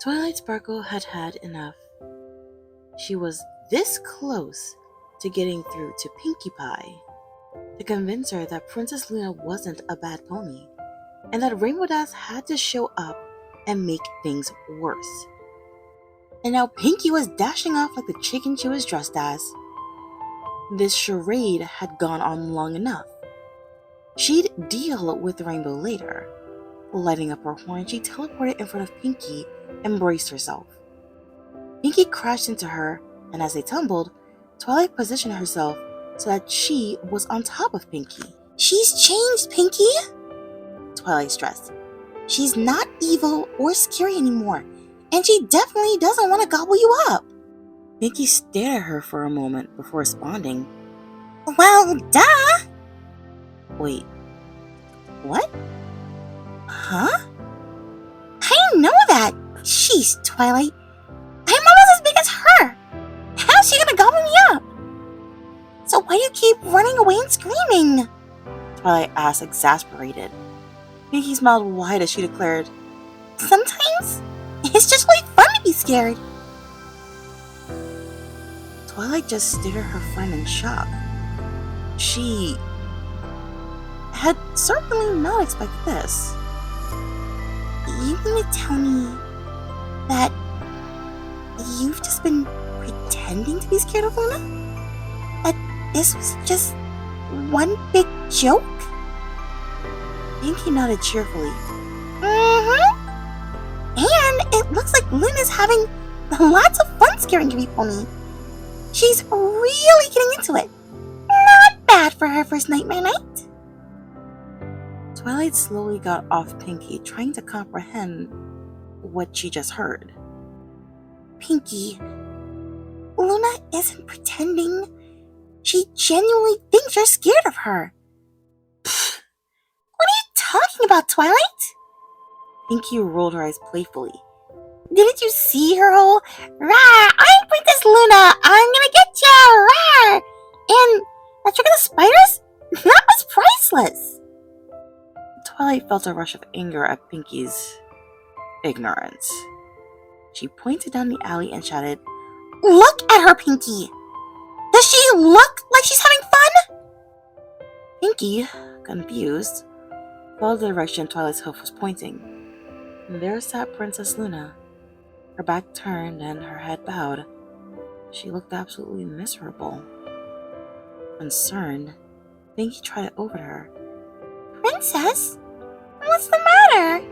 Twilight Sparkle had had enough. She was this close to getting through to Pinkie Pie to convince her that Princess Luna wasn't a bad pony, and that Rainbow Dash had to show up and make things worse. And now Pinkie was dashing off like the chicken she was dressed as. This charade had gone on long enough. She'd deal with Rainbow later. Lighting up her horn, she teleported in front of Pinkie and braced herself. Pinkie crashed into her, and as they tumbled, Twilight positioned herself so that she was on top of Pinkie. "She's changed, Pinkie," Twilight stressed. "She's not evil or scary anymore, and she definitely doesn't want to gobble you up." Pinkie stared at her for a moment before responding. "Well, duh." Wait, what? Huh? "I know that. She's Twilight. I'm almost as big as her. How's she gonna gobble me up? So why do you keep running away and screaming?" Twilight asked, exasperated. Pinkie smiled wide as she declared, "Sometimes it's just really fun to be scared." Twilight just stared at her friend in shock. She had certainly not expected this. "You mean to tell me that you've just been pretending to be scared of Luna? That this was just one big joke?" Pinkie nodded cheerfully. "Mm-hmm. And it looks like Luna's having lots of fun scaring every pony. She's really getting into it. Not bad for her first nightmare night." Twilight slowly got off Pinkie, trying to comprehend what she just heard. "Pinkie, Luna isn't pretending. She genuinely thinks you're scared of her." "Pfft. What are you talking about, Twilight?" Pinkie rolled her eyes playfully. "Didn't you see her whole, 'Rah, I'm Princess Luna, I'm gonna get ya, rah!' And that trick of the spiders? That was priceless." Twilight felt a rush of anger at Pinkie's ignorance. She pointed down the alley and shouted, "Look at her, Pinkie! Does she look like she's having fun?" Pinkie, confused, followed the direction Twilight's hoof was pointing. And there sat Princess Luna, her back turned and her head bowed. She looked absolutely miserable. Concerned, Pinkie trotted over to her. "Princess, what's the matter?"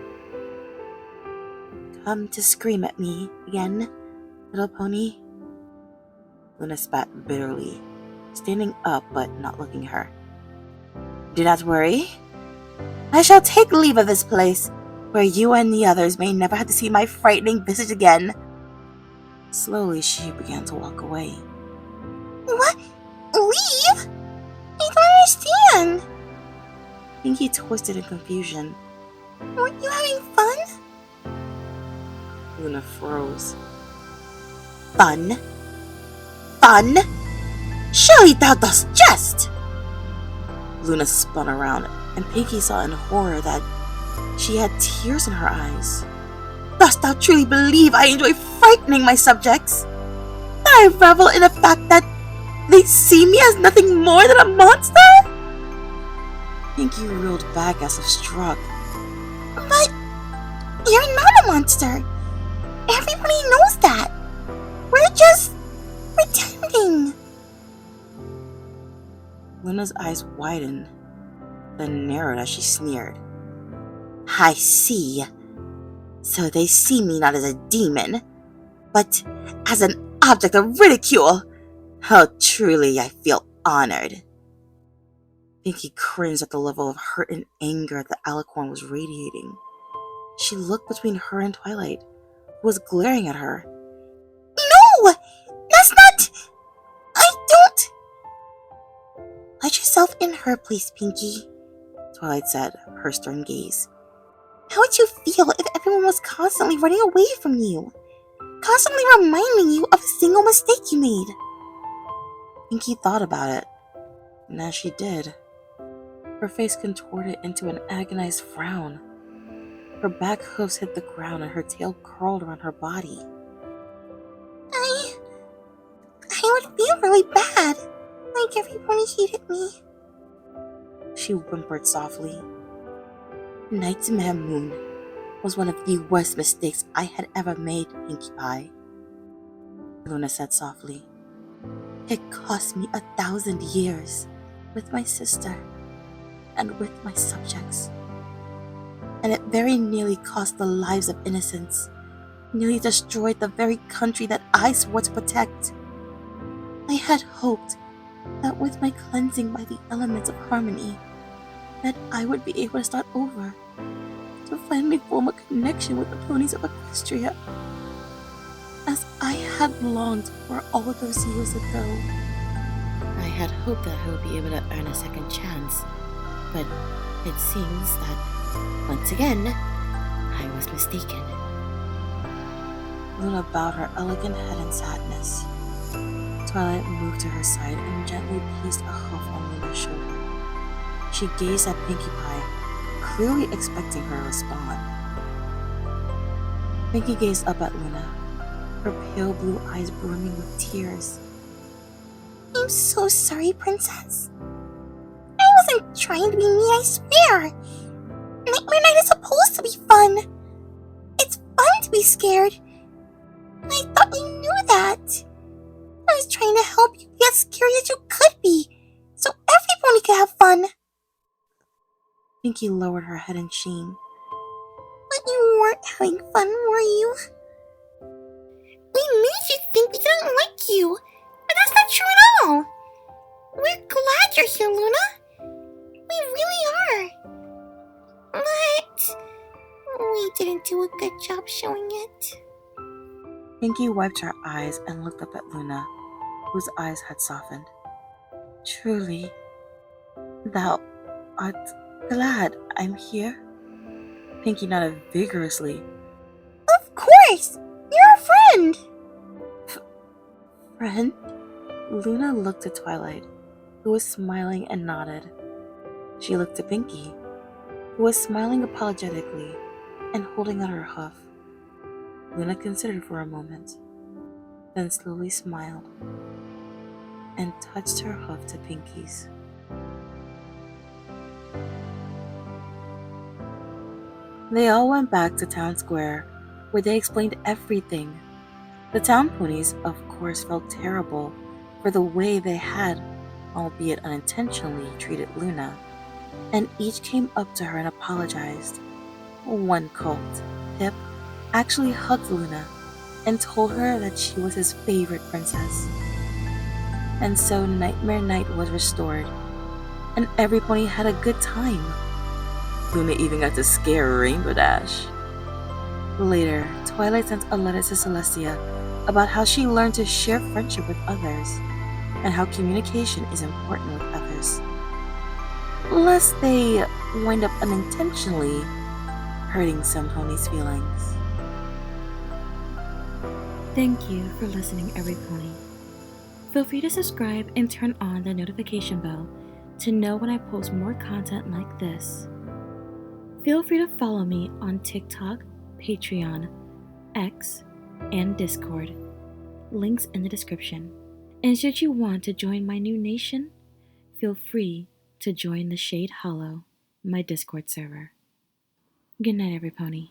"Come to scream at me again, little pony?" Luna spat bitterly, standing up but not looking at her. "Do not worry. I shall take leave of this place, where you and the others may never have to see my frightening visage again." Slowly she began to walk away. "What? Leave? I don't understand." Pinkie twisted in confusion. "Weren't you having fun?" Luna froze. "Fun? Fun? Surely thou dost jest!" Luna spun around, and Pinkie saw in horror that she had tears in her eyes. "Dost thou truly believe I enjoy frightening my subjects? That I revel in the fact that they see me as nothing more than a monster?" Pinkie reeled back as if struck. "But you're not a monster. Everybody knows that. We're just pretending." Luna's eyes widened, then narrowed as she sneered. "I see. So they see me not as a demon, but as an object of ridicule. How truly I feel honored." Pinkie cringed at the level of hurt and anger that the alicorn was radiating. She looked between her and Twilight, who was glaring at her. "No! That's not... I don't..." "Put yourself in her place, Pinkie," Twilight said, her stern gaze. "How would you feel if everyone was constantly running away from you? Constantly reminding you of a single mistake you made?" Pinkie thought about it, and as she did, her face contorted into an agonized frown. Her back hoofs hit the ground and her tail curled around her body. I would feel really bad. Like everybody hated me. She whimpered softly. Nightmare Moon was one of the worst mistakes I had ever made, Pinkie Pie, Luna said softly. It cost me 1,000 years with my sister and with my subjects. And it very nearly cost the lives of innocents, nearly destroyed the very country that I swore to protect. I had hoped that with my cleansing by the elements of harmony, that I would be able to start over, to finally form a connection with the ponies of Equestria, as I had longed for all those years ago. I had hoped that I would be able to earn a second chance, but it seems that, once again, I was mistaken. Luna bowed her elegant head in sadness. Twilight moved to her side and gently placed a hoof on Luna's shoulder. She gazed at Pinkie Pie, clearly expecting her to respond. Pinkie gazed up at Luna, her pale blue eyes brimming with tears. I'm so sorry, Princess. I wasn't trying to be mean, I swear. Nightmare Night is supposed to be fun. It's fun to be scared. And I thought you knew that. I was trying to help you be as scary as you could be, so everybody could have fun. Pinkie lowered her head in shame. But you weren't having fun, were you? We made you think we didn't like you, but that's not true at all. We're glad you're here, Luna. We really are. But we didn't do a good job showing it. Pinkie wiped her eyes and looked up at Luna, whose eyes had softened. Truly, thou art glad I'm here? Pinkie nodded vigorously. Of course! You're a friend! Friend? Luna looked at Twilight, who was smiling and nodded. She looked at Pinkie, who was smiling apologetically and holding out her hoof. Luna considered for a moment, then slowly smiled and touched her hoof to Pinkie's. They all went back to town square, where they explained everything. The town ponies, of course, felt terrible for the way they had, albeit unintentionally, treated Luna, and each came up to her and apologized. One colt, Pip, actually hugged Luna and told her that she was his favorite princess. And so Nightmare Night was restored, and every pony had a good time. Luna even got to scare Rainbow Dash. Later, Twilight sent a letter to Celestia about how she learned to share friendship with others, and how communication is important with others, lest they wind up unintentionally hurting some ponies' feelings. Thank you for listening, every pony. Feel free to subscribe and turn on the notification bell to know when I post more content like this. Feel free to follow me on TikTok, Patreon, X, and Discord. Links in the description. And should you want to join my new nation, feel free to join the Shade Hollow, my Discord server. Good night, every pony.